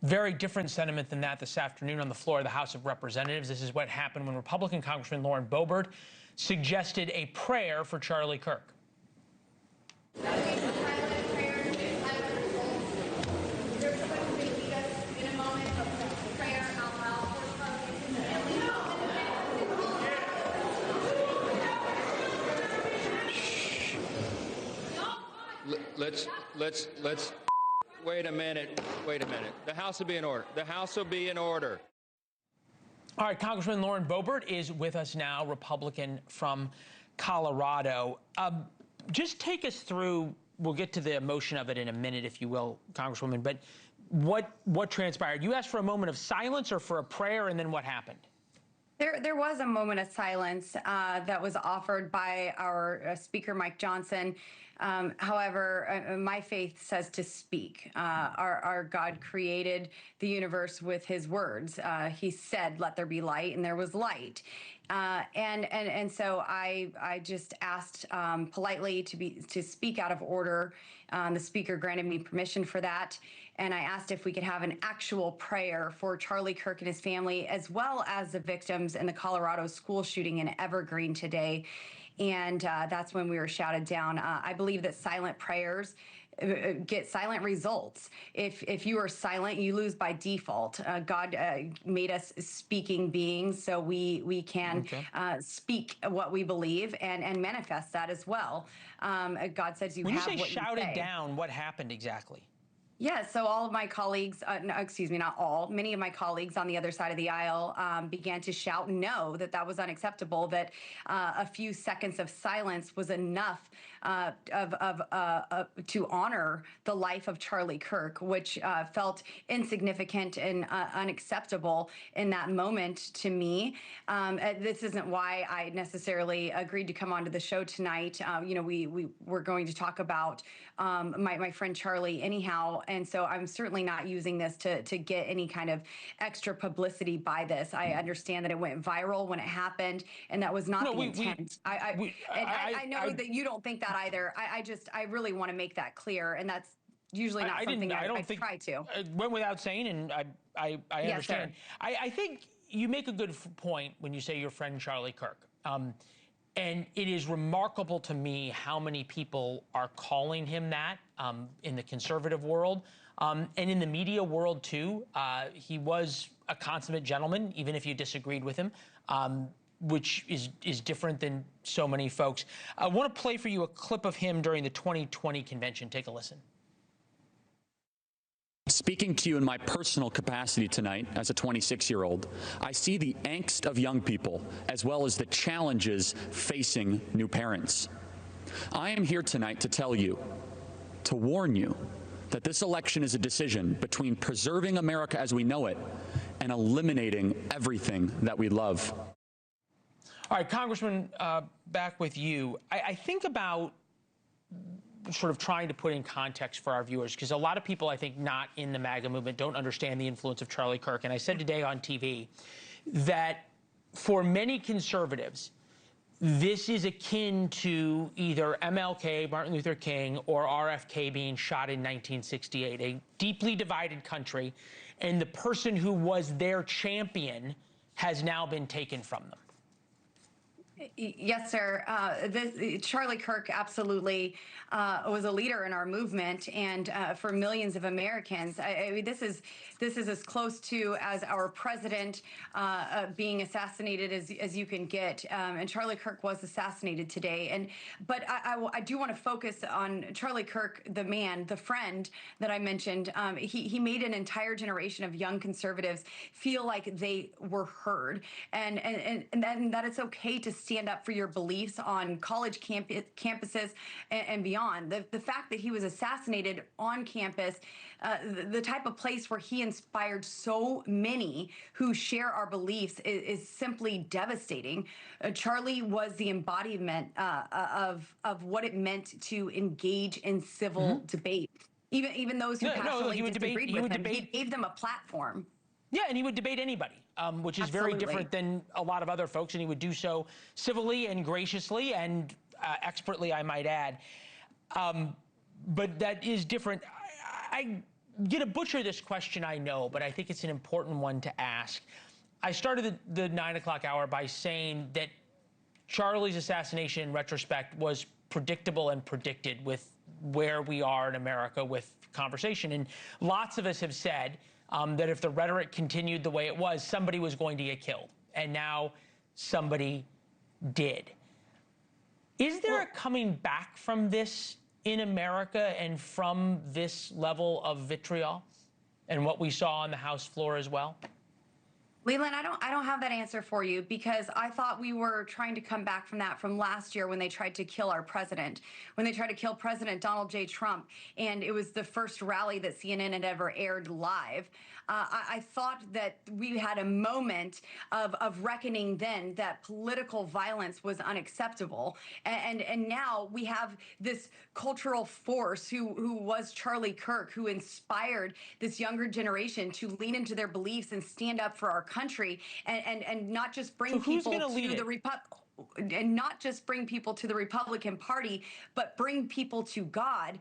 Very different sentiment than that this afternoon on the floor of the House of Representatives. This is what happened when Republican Congressman Boebert suggested a prayer for Charlie Kirk. Let's wait a minute. The House will be in order. The House will be in order. All right, Congressman Boebert is with us now, Republican from Colorado. Just take us through, we'll get to the emotion of it in a minute, if you will, Congresswoman, but what transpired? You asked for a moment of silence or for a prayer, and then what happened? There was a moment of silence that was offered by our Speaker, Mike Johnson. However, my faith says to speak. Our God created the universe with his words. He said, "Let there be light," and there was light. And so I just asked politely to speak out of order. The Speaker granted me permission for that. And I asked if we could have an actual prayer for Charlie Kirk and his family, as well as the victims in the Colorado school shooting in Evergreen today. And that's when we were shouted down. I believe that silent prayers get silent results. If you are silent, you lose by default. God made us speaking beings, so we can speak what we believe and manifest that as well. God says you have what you say. When you say shouted down, what happened exactly? Yeah, so all of my colleagues, no, excuse me, not all, many of my colleagues on the other side of the aisle began to shout no, that was unacceptable, that a few seconds of silence was enough to honor the life of Charlie Kirk, which felt insignificant and unacceptable in that moment to me. This isn't why I necessarily agreed to come onto the show tonight. You know, we were going to talk about my friend Charlie anyhow. And so I'm certainly not using this to get any kind of extra publicity by this. I understand that it went viral when it happened, and that was not the intent. I know that you don't think that either. I really want to make that clear, and that's usually not something I try to. It went without saying, and I understand. Yes, I think you make a good point when you say your friend Charlie Kirk. And it is remarkable to me how many people are calling him that in the conservative world and in the media world, too. He was a consummate gentleman, even if you disagreed with him, which is different than so many folks. I want to play for you a clip of him during the 2020 convention. Take a listen. Speaking to you in my personal capacity tonight as a 26-year-old, I see the angst of young people as well as the challenges facing new parents. I am here tonight to tell you, to warn you, that this election is a decision between preserving America as we know it and eliminating everything that we love. All right, Congressman, back with you. I think about sort of trying to put in context for our viewers, because a lot of people, I think, not in the MAGA movement don't understand the influence of Charlie Kirk. And I said today on TV that for many conservatives, this is akin to either MLK, Martin Luther King, or RFK being shot in 1968, a deeply divided country, and the person who was their champion has now been taken from them. Yes, sir. Charlie Kirk absolutely was a leader in our movement, and for millions of Americans, I mean, this is as close to as our president being assassinated as you can get. And Charlie Kirk was assassinated today. But I do want to focus on Charlie Kirk, the man, the friend that I mentioned. He made an entire generation of young conservatives feel like they were heard, and that it's okay to stand up for your beliefs on college campuses and beyond. The fact that he was assassinated on campus, the type of place where he inspired so many who share our beliefs is simply devastating. Charlie was the embodiment of what it meant to engage in civil debate. Even those who passionately disagreed with him, he gave them a platform. Yeah, and he would debate anybody, which is very different than a lot of other folks, and he would do so civilly and graciously and expertly, I might add. But that is different. going to butcher this question, I know, but I think it's an important one to ask. I started the 9 o'clock hour by saying that Charlie's assassination, in retrospect, was predictable and predicted with where we are in America with conversation. And lots of us have said that if the rhetoric continued the way it was, somebody was going to get killed. And now somebody did. Is there a coming back from this in America and from this level of vitriol and what we saw on the House floor as well? Leland, I don't have that answer for you, because I thought we were trying to come back from that from last year when they tried to kill our president, when they tried to kill President Donald J. Trump, and it was the first rally that CNN had ever aired live. I thought that we had a moment of reckoning then that political violence was unacceptable. And now we have this cultural force who was Charlie Kirk, who inspired this younger generation to lean into their beliefs and stand up for our country, and not just bring people to the Republican Party, but bring people to God.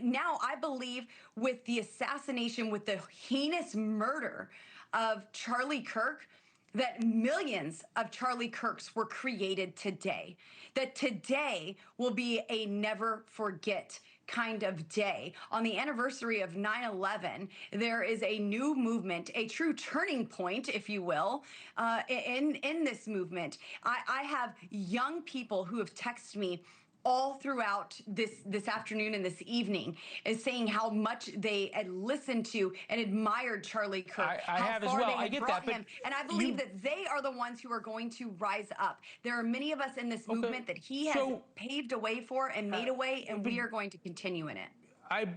Now, I believe with the assassination, with the heinous murder of Charlie Kirk, that millions of Charlie Kirks were created today, that today will be a never forget kind of day. On the anniversary of 9/11, there is a new movement, a true turning point, if you will, in this movement. I have young people who have texted me all throughout this afternoon and this evening, is saying how much they had listened to and admired Charlie Kirk. I have as well. I get that, but and I believe that they are the ones who are going to rise up. There are many of us in this movement that he has paved a way for and made a way, and we are going to continue in it. I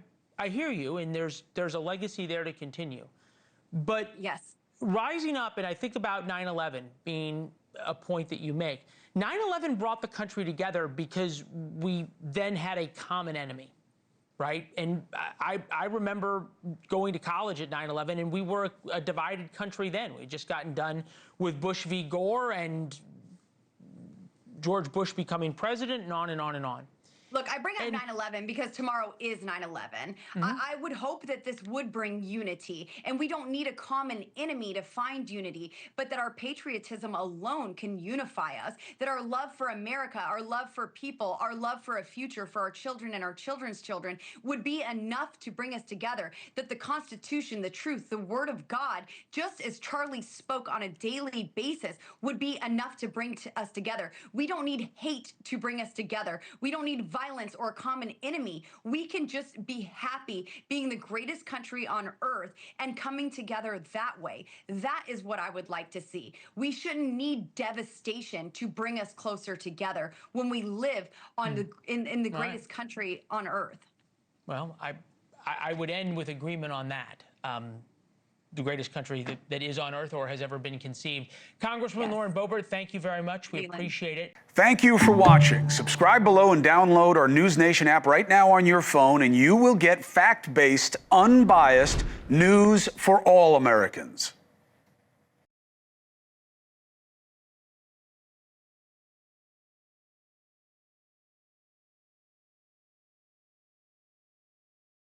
hear you, and there's a legacy there to continue. But yes, rising up, and I think about 9/11 being a point that you make. 9/11 brought the country together because we then had a common enemy, right? And I remember going to college at 9/11, and we were a divided country then. We'd just gotten done with Bush v. Gore and George Bush becoming president, and on and on and on. Look, I bring up 9/11 because tomorrow is 9/11. I would hope that this would bring unity, and we don't need a common enemy to find unity, but that our patriotism alone can unify us, that our love for America, our love for people, our love for a future for our children and our children's children would be enough to bring us together, that the Constitution, the truth, the Word of God, just as Charlie spoke on a daily basis, would be enough to bring us together. We don't need hate to bring us together. We don't need violence or a common enemy. We can just be happy being the greatest country on earth and coming together that way. That is what I would like to see. We shouldn't need devastation to bring us closer together when we live on in the greatest country on earth. Well, I would end with agreement on that. The greatest country that is on earth or has ever been conceived. Congresswoman Lauren Boebert, thank you very much. We appreciate it. Thank you for watching. Subscribe below and download our NewsNation app right now on your phone, and you will get fact-based, unbiased news for all Americans.